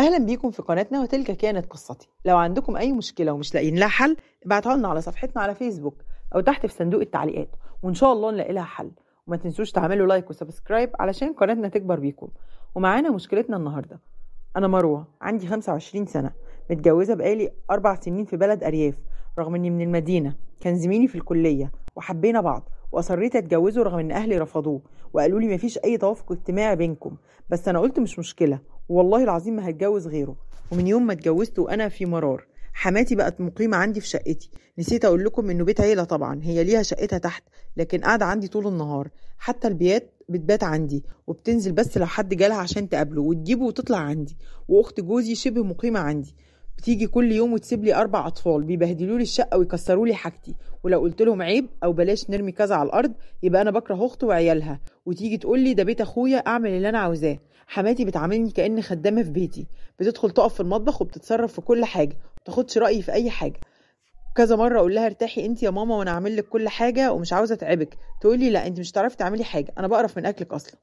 أهلا بيكم في قناتنا وتلك كانت قصتي. لو عندكم أي مشكلة ومش لاقيين لها حل ابعتوها لنا على صفحتنا على فيسبوك أو تحت في صندوق التعليقات وإن شاء الله نلاقي لها حل. وما تنسوش تعملوا لايك وسبسكرايب علشان قناتنا تكبر بيكم. ومعانا مشكلتنا النهاردة. أنا مروة، عندي 25 سنة، متجوزة بقالي 4 سنين في بلد أرياف، رغم إني من المدينة. كان زميلي في الكلية وحبينا بعض وأصريت أتجوزه رغم إن أهلي رفضوه وقالوا لي مفيش أي توافق اجتماعي بينكم، بس أنا قلت مش مشكلة والله العظيم ما هتجوز غيره. ومن يوم ما اتجوزت وأنا في مرار. حماتي بقت مقيمة عندي في شقتي. نسيت أقول لكم إنه بيت عيلة طبعا، هي ليها شقتها تحت لكن قاعدة عندي طول النهار. حتى البيات بتبات عندي وبتنزل بس لو حد جالها عشان تقابله وتجيبه وتطلع عندي. وأخت جوزي شبه مقيمة عندي، بتيجي كل يوم وتسيب لي 4 أطفال بيبهدلوا لي الشقة ويكسروا لي حاجتي، ولو قلت لهم عيب أو بلاش نرمي كذا على الأرض يبقى أنا بكره أخته وعيالها، وتيجي تقول لي ده بيت أخويا أعمل اللي أنا عاوزاه. حماتي بتعاملني كأني خدامة في بيتي، بتدخل تقف في المطبخ وبتتصرف في كل حاجة، متاخدش رأيي في أي حاجة. كذا مرة أقول لها ارتاحي أنت يا ماما وأنا أعمل لك كل حاجة ومش عاوزة أتعبك، تقول لي لا أنت مش هتعرفي تعملي حاجة، أنا بقرف من أكلك أصلا.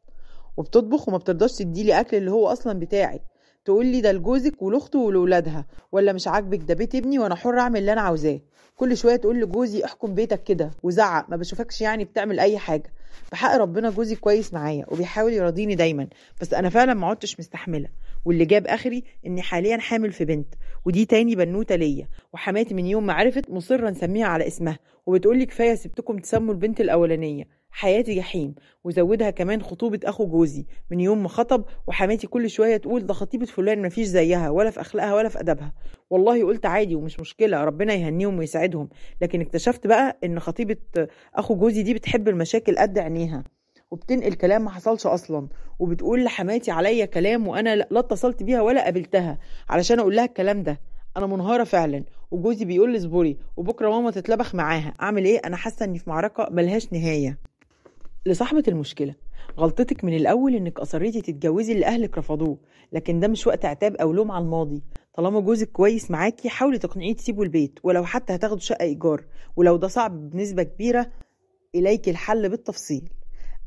وبتطبخ وما بترضاش تديلي أكل اللي هو أصلا بتاعي، تقول لي ده لجوزك ولاخته ولولادها، ولا مش عاجبك ده بيت ابني وانا حر اعمل اللي انا عاوزاه. كل شويه تقول لجوزي احكم بيتك كده وزعق، ما بشوفكش يعني بتعمل اي حاجه. بحق ربنا جوزي كويس معايا وبيحاول يراضيني دايما، بس انا فعلا ما عدتش مستحمله. واللي جاب اخري اني حاليا حامل في بنت، ودي تاني بنوته ليا. وحماتي من يوم ما عرفت مصره نسميها على اسمها، وبتقول لي كفايه سبتكم تسموا البنت الاولانيه. حياتي جحيم. وزودها كمان خطوبة أخو جوزي من يوم ما خطب، وحماتي كل شوية تقول ده خطيبة فلان مفيش زيها ولا في أخلاقها ولا في أدبها. والله قلت عادي ومش مشكلة، ربنا يهنيهم ويسعدهم. لكن اكتشفت بقى إن خطيبة أخو جوزي دي بتحب المشاكل قد عينيها، وبتنقل كلام ما حصلش أصلا، وبتقول لحماتي عليا كلام وأنا لا اتصلت بيها ولا قابلتها علشان أقول لها الكلام ده. أنا منهارة فعلا، وجوزي بيقول لي اصبري وبكرة ماما تتلبخ معاها. أعمل إيه؟ أنا حاسة إني في معركة ملهاش نهاية. لصاحبة المشكلة، غلطتك من الأول إنك أصريتي تتجوزي اللي أهلك رفضوه، لكن ده مش وقت عتاب أو لوم على الماضي. طالما جوزك كويس معاكي حاولي تقنعيه تسيبوا البيت، ولو حتى هتاخدوا شقة إيجار، ولو ده صعب بنسبة كبيرة إليك الحل بالتفصيل.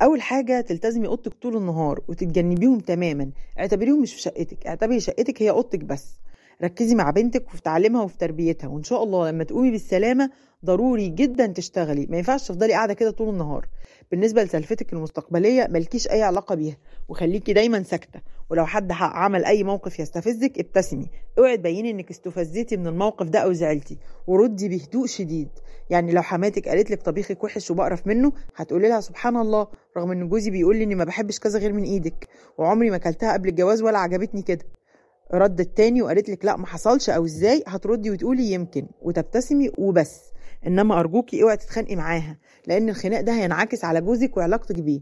أول حاجة تلتزمي أوضتك طول النهار وتتجنبيهم تماما، اعتبريهم مش في شقتك، اعتبري شقتك هي أوضتك بس. ركزي مع بنتك في تعليمها وفي تربيتها، وإن شاء الله لما تقومي بالسلامة ضروري جدا تشتغلي، ما ينفعش تفضلي قاعدة كده طول النهار. بالنسبة لسلفتك المستقبلية ملكيش أي علاقة بيها، وخليكي دايما ساكتة، ولو حد عمل أي موقف يستفزك ابتسمي، اوعي تبيني إنك استفزيتي من الموقف ده أو زعلتي، وردي بهدوء شديد. يعني لو حماتك قالت لك طبيخك وحش وبقرف منه هتقولي لها سبحان الله، رغم إن جوزي بيقول لي إني ما بحبش كذا غير من إيدك، وعمري ما اكلتها قبل الجواز ولا عجبتني كده. ردت تاني وقالت لك لا ما حصلش او ازاي، هتردي وتقولي يمكن وتبتسمي وبس. انما ارجوكي اوعي تتخانقي معاها، لان الخناق ده هينعكس على جوزك وعلاقتك بيه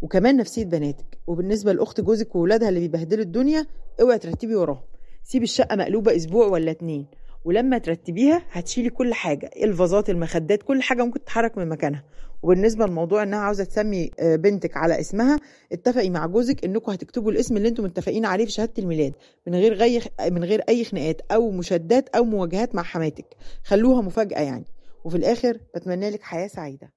وكمان نفسيه بناتك. وبالنسبه لاخت جوزك وولادها اللي بيبهدلوا الدنيا، اوعي ترتبي وراهم، سيبي الشقه مقلوبه اسبوع ولا 2، ولما ترتبيها هتشيلي كل حاجه، الفازات المخدات كل حاجه ممكن تتحرك من مكانها. وبالنسبه لموضوع انها عاوزه تسمي بنتك على اسمها، اتفقي مع جوزك انكم هتكتبوا الاسم اللي انتم متفقين عليه في شهاده الميلاد من غير اي خناقات او مشادات او مواجهات مع حماتك، خلوها مفاجاه يعني. وفي الاخر بتمنى لك حياه سعيده.